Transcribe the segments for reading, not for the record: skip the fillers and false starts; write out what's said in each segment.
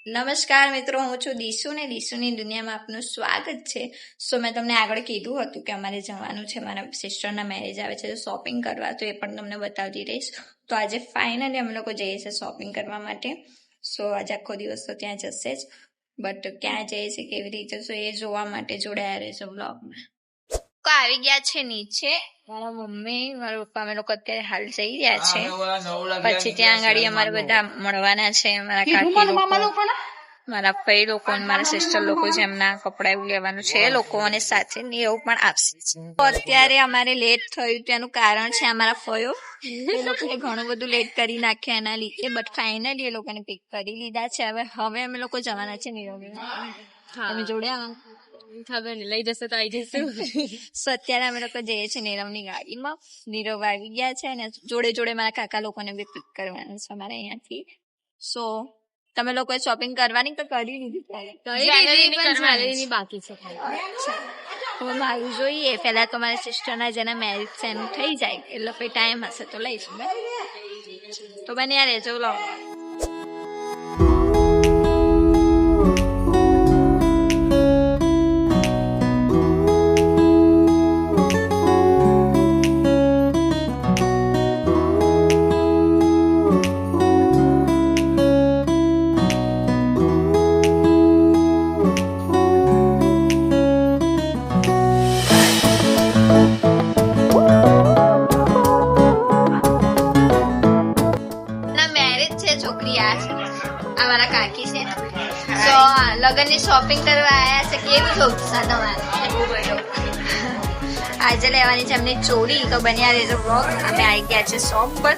નમસ્કાર મિત્રો, હું છું દીશુ ને દીશુની દુનિયામાં આપનું સ્વાગત છે. સો મેં તમને આગળ કીધું હતું કે અમારે જવાનું છે, મારા સિસ્ટરના મેરેજ આવે છે, તો શોપિંગ કરવા, તો એ પણ તમને બતાવતી રહીશ. તો આજે ફાઇનલી અમે લોકો જઈએ છીએ શોપિંગ કરવા માટે. સો આજે આખો દિવસ તો ત્યાં જશે જ, બટ ક્યાં જઈએ છે, કેવી રીતે, તો એ જોવા માટે જોડાયા રહેજો બ્લોગમાં. આવી ગયા છે નીચે, મારા મમ્મી મારા પપ્પા, અમે લોકો અત્યારે હાલ જઈ રહ્યા છે. પછી ત્યાં આગળ અમારે બધા મળવાના છે, મારા કાકી લોકો, મારા ફઈ લોકો, મારા સિસ્ટર લોકો, જેમના કપડા એવું લેવાનું છે એ લોકો, અને સાથે એવું પણ આવશે. તો અત્યારે અમારે લેટ થયું તેનું કારણ છે અમારા ફયો, એ લોકોએ ઘણું બધું લેટ કરી નાખ્યું એના લીધે, બટ ફાઇનલી એ લોકોને પિક કરી લીધા છે. હવે અમે લોકો જવાના છે નીરવ. તમે જોડ્યા ખબર નહીં, લઈ જશે તો આવી જઈશું. સો અત્યારે અમે લોકો જઈએ છીએ નીરવની ગાડીમાં. નીરવ આવી ગયા છે અને જોડે જોડે મારા કાકા લોકોને બી પિક કરવાના છે અમારે અહીંયાથી. સો તમે લોકોએ શોપિંગ કરવાની તો કરી લીધી? બાકી છે. હવે મારું જોઈએ, પહેલા તો મારા સિસ્ટરના જેના મેરેજ છે એનું થઈ જાય એટલે પછી ટાઈમ હશે તો લઈશું. તો બન્યા રહેજો લો. અમારા કાકી છે, તો લગ્નની શોપિંગ કરવા આવ્યા છે. કેવું છે ઉત્સાહ તમારે? આજે લેવાની છે એમની ચોરી, તો બન્યા રહેજો બ્લોગ. અમે આવી ગયા છે શોપ પર.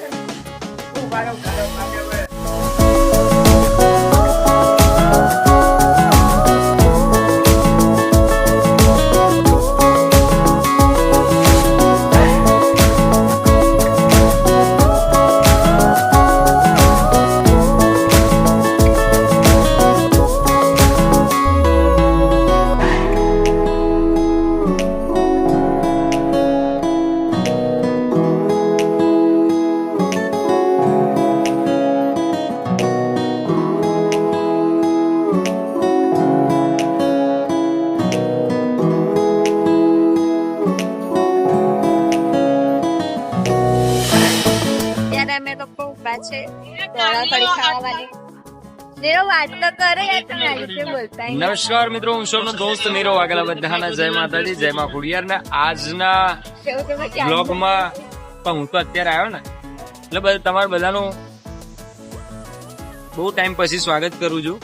નમસ્કાર મિત્રો, હું સૌનો દોસ્ત નીરવ વાઘેલા. બધાના જય માતાજી, જય માં ખોડિયાર. ને આજના બ્લોગમાં પણ હું તો અત્યારે આવ્યો ને, એટલે તમારા બધાનું બહુ ટાઈમ પછી સ્વાગત કરું છું.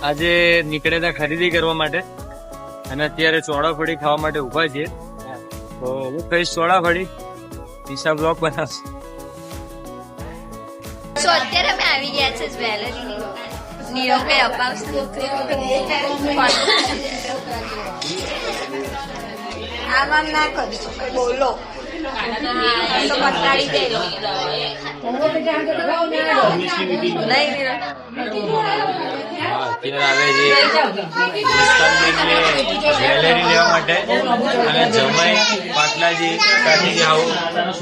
આજે નીકળ્યા હતા ખરીદી કરવા માટે અને અત્યારે ચોળાફળી ખાવા માટે ઉભા છીએ. તો હું કહીશ ચોળાફળી, દિશા બ્લોગ બનાવશે. સો અત્યારે અમે આવી ગયા છે જ્વેલરીની દુકાન. નીરવ કઈ અપાવશે? આમ આમ ના કરશો, બોલો તો કંટાળી ગયેલો. અત્યારે આવે છે જ્વેલરી લેવા માટે અને જમાઈ પાટલાજી કાઢી આવું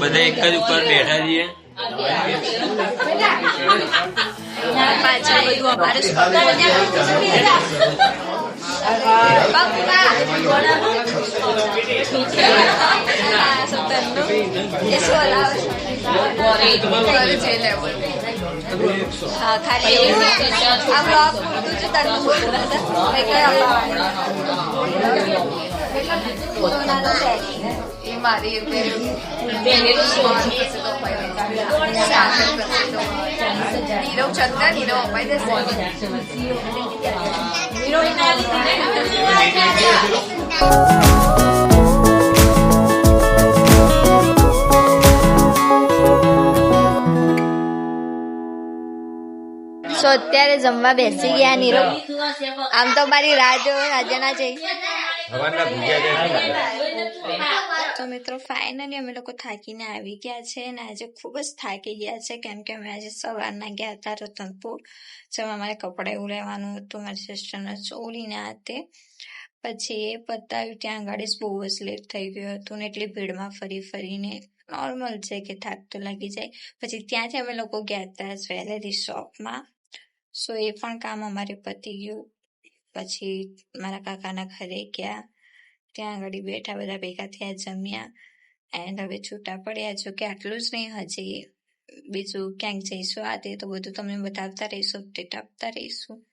બધા એક જ ઉપર બેઠા છીએ. પાછળ બધું અમારે ખાલી આ બ્લોગ પૂરતું જ મારી નીરવ ચંદ્ર નીરવ અપાઈ દેશે. સો અત્યારે જમવા બેસી ગયા નીરવ. આમ તો મારી રાહ જો રાજ્યના જઈ. તો મિત્રો ફાઇનલી અમે લોકો થાકીને આવી ગયા છે અને આજે ખૂબ જ થાકી ગયા છે, કેમ કે અમે આજે સવારના ગયા હતા રતનપુર, જેમાં અમારે કપડા એવું લેવાનું હતું, મારી સિસ્ટરના ચોરીને આ તે. પછી એ પતાવ્યું, ત્યાં આગળ બહુ જ લેટ થઈ ગયું હતું ને એટલી ભીડમાં ફરી ફરીને નોર્મલ છે કે થાક તો લાગી જાય. પછી ત્યાંથી અમે લોકો ગયા હતા જ્વેલરી શોપમાં. સો એ પણ કામ અમારે પતી ગયું. પછી મારા કાકાના ઘરે ગયા, ત્યાં આગળ બેઠા, બધા ભેગા થયા, જમ્યા એન્ડ હવે છૂટા પડ્યા. જો કે આટલું જ નહીં, હજી બીજું ક્યાંક જઈશું, આ તે તો બધું તમને બતાવતા રહીશું, અપડેટ આપતા રહીશું.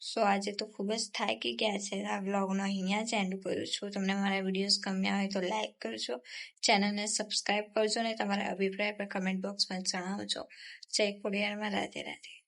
સો આજે તો ખૂબ જ થાકી ગયા છે. આ વ્લોગનો અહીંયા જ એન્ડ કરું છું. તમને મારા વિડીયોઝ ગમ્યા હોય તો લાઈક કરજો, ચેનલને સબસ્ક્રાઈબ કરજો અને તમારા અભિપ્રાય પર કમેન્ટ બોક્સમાં જણાવજો. જય ખોડિયારમાં. રાધે રાધે.